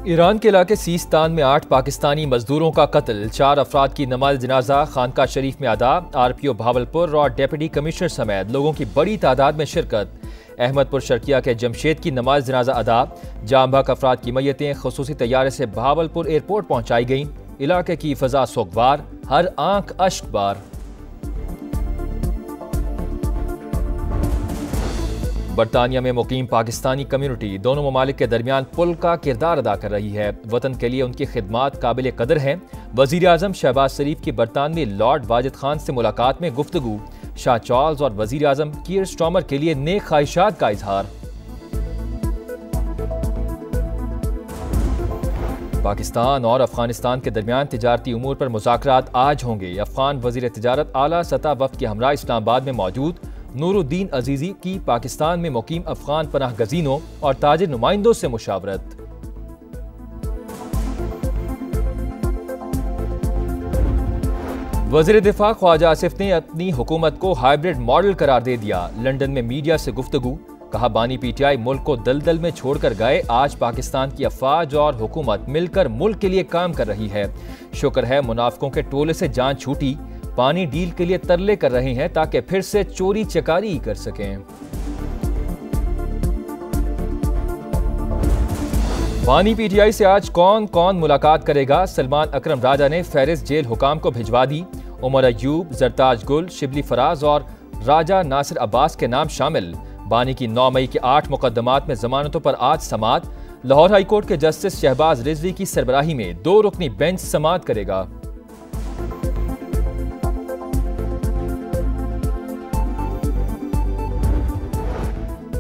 Iran के इलाके Sistan में 8 पाकिस्तानी मजदूरों का कत्ल, 4 अफराद की नमाज जनाजा खानका शरीफ में अदा। RPO भावलपुर और डिप्टी कमिश्नर समेत लोगों की बड़ी तादाद में शिरकत। अहमदपुर शर्किया के जमशेद की नमाज जनाजा अदा। जाम बहक अफराद की मैयतें खसूसी तैयारे से भावलपुर एयरपोर्ट पहुंचाई गईं। इलाके की फजा सोगवार, हर आंख अश्कबार। बरतानिया में मुकीम पाकिस्तानी कम्युनिटी दोनों ममालिक के दरमियान पुल का किरदार अदा कर रही है। वतन के लिए उनकी खिदमात काबिल कदर हैं। वजीर आजम शहबाज शरीफ की बरतानवी लॉर्ड वाजिद खान से मुलाकात में गुफ्तगू। शाह चार्ल्स और वजीर आजम कीर स्टॉमर के लिए नेक ख्वाहिशात का इजहार। पाकिस्तान और अफगानिस्तान के दरमियान तिजारती उमूर पर मुज़ाकरात आज होंगे। अफगान वजीर तिजारत आला सतह वफ़द के हमरा इस्लामाबाद में मौजूद। नूरुद्दीन अजीजी की पाकिस्तान में मुकीम अफगान पनाह गजीनों और ताजिर नुमाइंदों से मुशावरत। वज़ीर दिफा ख्वाजा आसिफ ने अपनी हुकूमत को हाइब्रिड मॉडल करार दे दिया। लंदन में मीडिया से गुफ्तगू। कहा, बानी PTI मुल्क को दलदल में छोड़कर गए, आज पाकिस्तान की अफवाज और हुकूमत मिलकर मुल्क के लिए काम कर रही है। शुक्र है मुनाफिकों के टोले से जान छूटी। पानी डील के लिए तरले कर रहे हैं ताकि फिर से चोरी चकारी कर सकें। बानी PTI से आज कौन कौन मुलाकात करेगा? सलमान अकरम राजा ने फहरिस्त जेल हुकाम को भिजवा दी। उमर अयूब, जरताज गुल, शिबली फराज और राजा नासिर अब्बास के नाम शामिल। बानी की 9 मई के 8 मुकदमात में जमानतों पर आज समात। लाहौर हाईकोर्ट के जस्टिस शहबाज रिजवी की सरबराही में 2 रुकनी बेंच समात करेगा।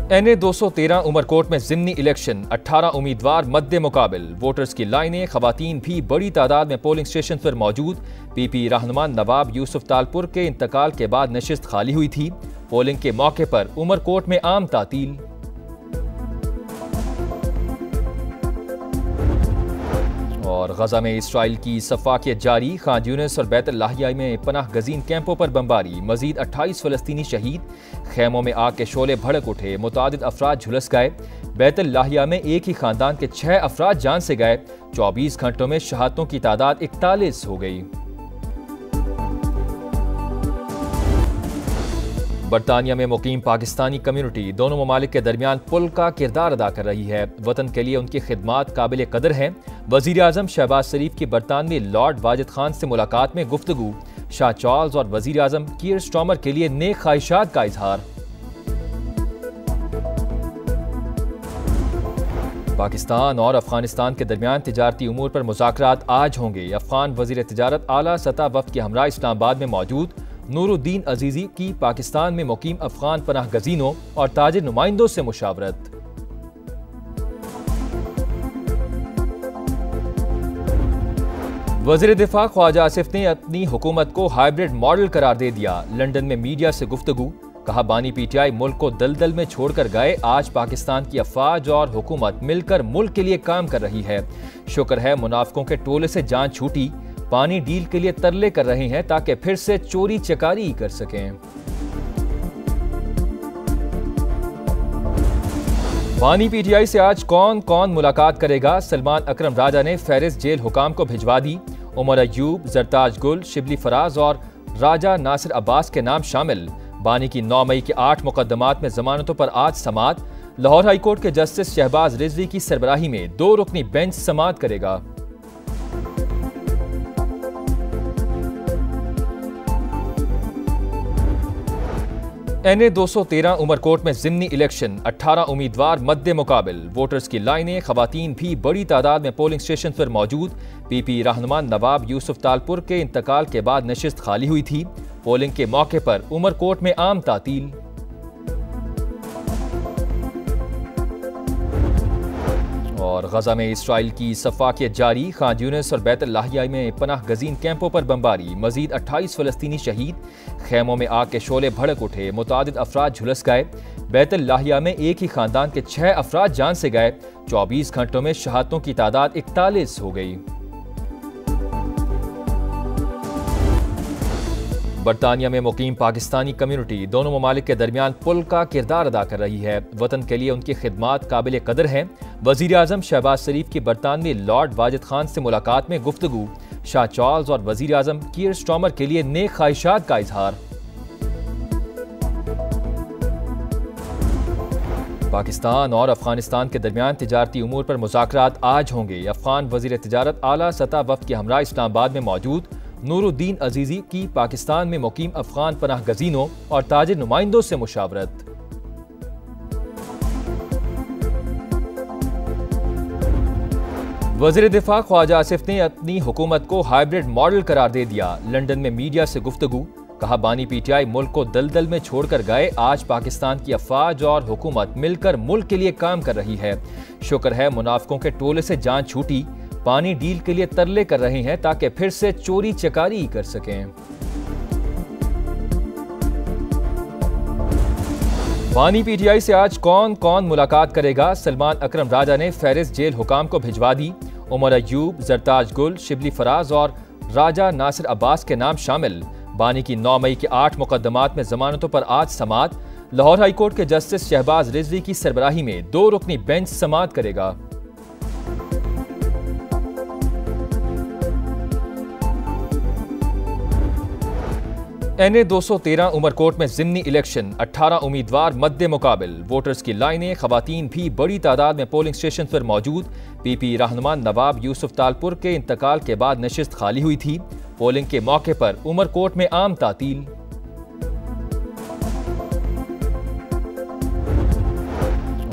NA 213 उमरकोट में ज़िमनी इलेक्शन, 18 उम्मीदवार मद्दे मुकाबिल। वोटर्स की लाइनें, खवातीन भी बड़ी तादाद में पोलिंग स्टेशन पर मौजूद। PP रहनुमा नवाब यूसुफ तालपुर के इंतकाल के बाद नशिस्त खाली हुई थी। पोलिंग के मौके पर उमरकोट में आम तातील। और गजा में इसराइल की सफाकियत जारी। खान यूनिस और बैतुल लाहिया में पनाह गजीन कैंपों पर बमबारी। मजीद 28 फलस्तीनी शहीद। खेमों में आग के शोले भड़क उठे, मुतादिद अफराद झुलस गए। बैतुल लाहिया में एक ही खानदान के 6 अफराद जान से गए। 24 घंटों में शहादतों की तादाद 41 हो गई। बरतानिया में मुकीम पाकिस्तानी कम्युनिटी दोनों ममालिक के दरमियान पुल का किरदार अदा कर रही है। वतन के लिए उनकी खिदमात काबिल कदर हैं। वजीर आजम शहबाज शरीफ की बरतानवी लॉर्ड वाजिद खान से मुलाकात में गुफ्तगू। शाह चार्ल्स और वजीर आजम कीर स्टॉमर के लिए नेक ख्वाहिशात का इजहार। पाकिस्तान और अफगानिस्तान के दरमियान तिजारती उमूर पर मुज़ाकरात आज होंगे। अफगान वजीर तिजारत आला सतह वफ़द के हमरा इस्लामाबाद में मौजूद। नूरुद्दीन अजीजी की पाकिस्तान में मुकीम अफगान पनाह गजीनों और ताजिर नुमाइंदों से मुशावरत। वज़ीर दिफा ख्वाजा आसिफ ने अपनी हुकूमत को हाइब्रिड मॉडल करार दे दिया। लंदन में मीडिया से गुफ्तगू। कहा, बानी PTI मुल्क को दलदल में छोड़कर गए, आज पाकिस्तान की अफवाज और हुकूमत मिलकर मुल्क के लिए काम कर रही है। शुक्र है मुनाफिकों के टोले से जान छूटी। पानी डील के लिए तरले कर रहे हैं ताकि फिर से चोरी चकारी कर सकें। बानी PTI से आज कौन कौन मुलाकात करेगा? सलमान अकरम राजा ने फहरिस्त जेल हुकाम को भिजवा दी। उमर अयूब, जरताज गुल, शिबली फराज और राजा नासिर अब्बास के नाम शामिल। बानी की 9 मई के 8 मुकदमात में जमानतों पर आज समात। लाहौर हाईकोर्ट के जस्टिस शहबाज रिजवी की सरबराही में 2 रुकनी बेंच समात करेगा। NA 213 उमरकोट में ज़िमनी इलेक्शन, 18 उम्मीदवार मद्दे मुकाबिल। वोटर्स की लाइनें, खवातीन भी बड़ी तादाद में पोलिंग स्टेशन पर मौजूद। PP रहनुमा नवाब यूसुफ तालपुर के इंतकाल के बाद नशिस्त खाली हुई थी। पोलिंग के मौके पर उमरकोट में आम तातील। और गजा में इसराइल की सफाकियत जारी। खान यूनिस और बैतुल लाहिया में पनाह गजीन कैंपों पर बमबारी। मजीद 28 फलस्तीनी शहीद। खेमों में आग के शोले भड़क उठे, मुतादिद अफराद झुलस गए। बैतुल लाहिया में एक ही खानदान के 6 अफराद जान से गए। 24 घंटों में शहादतों की तादाद 41 हो गई। बरतानिया में मुकीम पाकिस्तानी कम्युनिटी दोनों ममालिक के दरमियान पुल का किरदार अदा कर रही है। वतन के लिए उनकी खिदमात काबिल कदर हैं। वज़ीर आज़म शहबाज शरीफ की बरतानवी लॉर्ड वाजिद खान से मुलाकात में गुफ्तगू। शाह चार्ल्स और वज़ीर आज़म कीयर स्टार्मर के लिए नेक ख्वाहिशात का इजहार। पाकिस्तान और अफगानिस्तान के दरमियान तिजारती उमूर पर मुज़ाकरात आज होंगे। अफगान वज़ीर तिजारत आला सतह वफ़द के हमरा इस्लामाबाद में मौजूद। नूरुद्दीन अजीज़ी की पाकिस्तान में मुकीम अफगान पनाह गज़ीनों और ताजिर नुमाइंदों से मुशावरत। वज़ीर दिफा ख्वाजा आसिफ ने अपनी हुकूमत को हाइब्रिड मॉडल करार दे दिया। लंदन में मीडिया से गुफ्तगू। कहा, बानी पीटीआई मुल्क को दलदल में छोड़कर गए। आज पाकिस्तान की अफवाज और हुकूमत मिलकर मुल्क के लिए काम कर रही है। शुक्र है मुनाफिकों के टोले से जान छूटी। पानी डील के लिए तरले कर रहे हैं ताकि फिर से चोरी चकारी कर सकें। बानी पीटीआई से आज कौन कौन मुलाकात करेगा? सलमान अकरम राजा ने फहरिस्त जेल हुकाम को भिजवा दी। उमर अयूब, जरताज गुल, शिबली फराज और राजा नासिर अब्बास के नाम शामिल। बानी की 9 मई के 8 मुकदमात में जमानतों पर आज समात। लाहौर हाईकोर्ट के जस्टिस शहबाज रिजवी की सरबराही में 2 रुकनी बेंच समात करेगा। NA 213 उमरकोट में ज़िमनी इलेक्शन, 18 उम्मीदवार मद्दे मुकाबिल। वोटर्स की लाइनें, खवातीन भी बड़ी तादाद में पोलिंग स्टेशन पर मौजूद। PP रहनुमा नवाब यूसुफ तालपुर के इंतकाल के बाद नशिस्त खाली हुई थी। पोलिंग के मौके पर उमरकोट में आम तातील।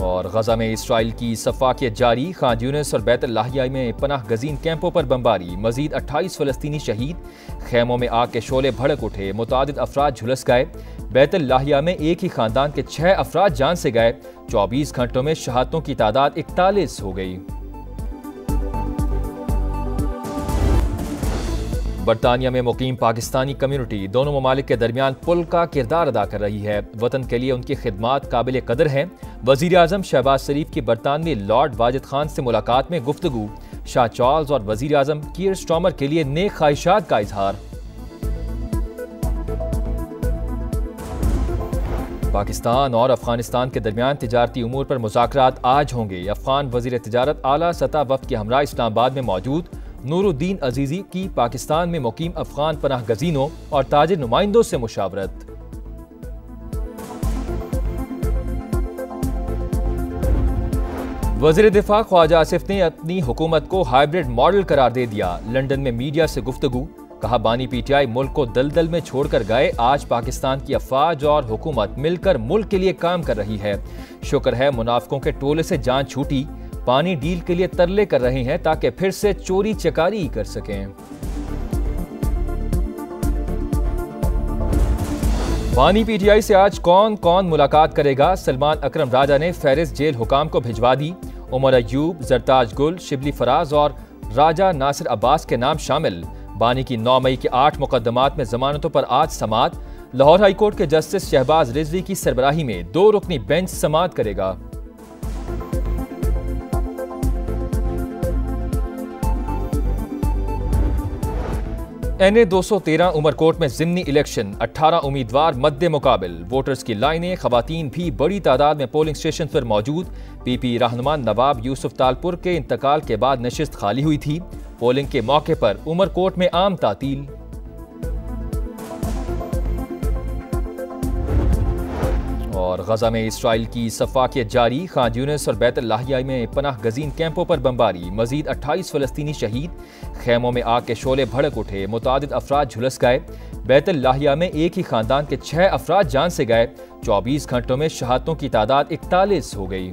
और गजा में इसराइल की सफाकियत जारी। खान यूनिस और बैतुल लाहिया में पनाह गजीन कैंपों पर बमबारी। मजीद 28 फलस्तीनी शहीद। खेमों में आग के शोले भड़क उठे। मुतादिद अफराद झुलस गए। बैतुल लाहिया में एक ही खानदान के 6 अफराद जान से गए। 24 घंटों में शहादतों की तादाद 41 हो गई। बरतानिया में मुकीम पाकिस्तानी कम्युनिटी दोनों ममालिक के दरमियान पुल का किरदार अदा कर रही है। वतन के लिए उनकी खिदमात काबिल कदर हैं। वज़ीर आज़म शहबाज शरीफ की बरतानवी लॉर्ड वाजिद खान से मुलाकात में गुफ्तगू। शाह चार्ल्स और वज़ीर आज़म कीयर स्टार्मर के लिए नेक ख्वाहिशात का इजहार। पाकिस्तान और अफगानिस्तान के दरमियान तिजारती उमूर पर मुज़ाकरात आज होंगे। अफगान वज़ीर तिजारत आला सतह वफ़द के हमरा इस्लामाबाद में मौजूद। नूरुद्दीन अजीज़ी की पाकिस्तान में मुकीम अफगान पनाह गज़ीनों और ताजिर नुमाइंदों से मुशावरत। वज़ीर दिफा ख्वाजा आसिफ ने अपनी हुकूमत को हाइब्रिड मॉडल करार दे दिया। लंदन में मीडिया से गुफ्तगू। कहा, बानी पीटीआई मुल्क को दलदल में छोड़कर गए। आज पाकिस्तान की अफवाज और हुकूमत मिलकर मुल्क के लिए काम कर रही है। शुक्र है मुनाफिकों के टोले से जान छूटी। पानी डील के लिए तरले कर रहे हैं ताकि फिर से चोरी चकारी कर सकें। बानी पीटीआई से आज कौन कौन मुलाकात करेगा? सलमान अकरम राजा ने फहरिस्त जेल हुकाम को भिजवा दी। उमर अयूब, जरताज गुल, शिबली फराज और राजा नासिर अब्बास के नाम शामिल। बानी की 9 मई के 8 मुकदमात में जमानतों पर आज समात। लाहौर हाईकोर्ट के जस्टिस शहबाज रिजवी की सरबराही में 2 रुकनी बेंच समात करेगा। NA 213 उमरकोट में ज़िमनी इलेक्शन, 18 उम्मीदवार मद्दे मुकाबिल। वोटर्स की लाइनें, खवातीन भी बड़ी तादाद में पोलिंग स्टेशन पर मौजूद। PP रहनुमा नवाब यूसुफ तालपुर के इंतकाल के बाद नशिस्त खाली हुई थी। पोलिंग के मौके पर उमरकोट में आम तातील। और गजा में इसराइल की सफाकियत जारी। खान यूनिस और बैतुल लाहिया में पनाह गजीन कैंपों पर बमबारी। मजीद 28 फलस्तीनी शहीद। खेमों में आग के शोले भड़क उठे। मुतादिद अफराद झुलस गए। बैतुल लाहिया में एक ही खानदान के 6 अफराद जान से गए। 24 घंटों में शहादतों की तादाद 41 हो गई।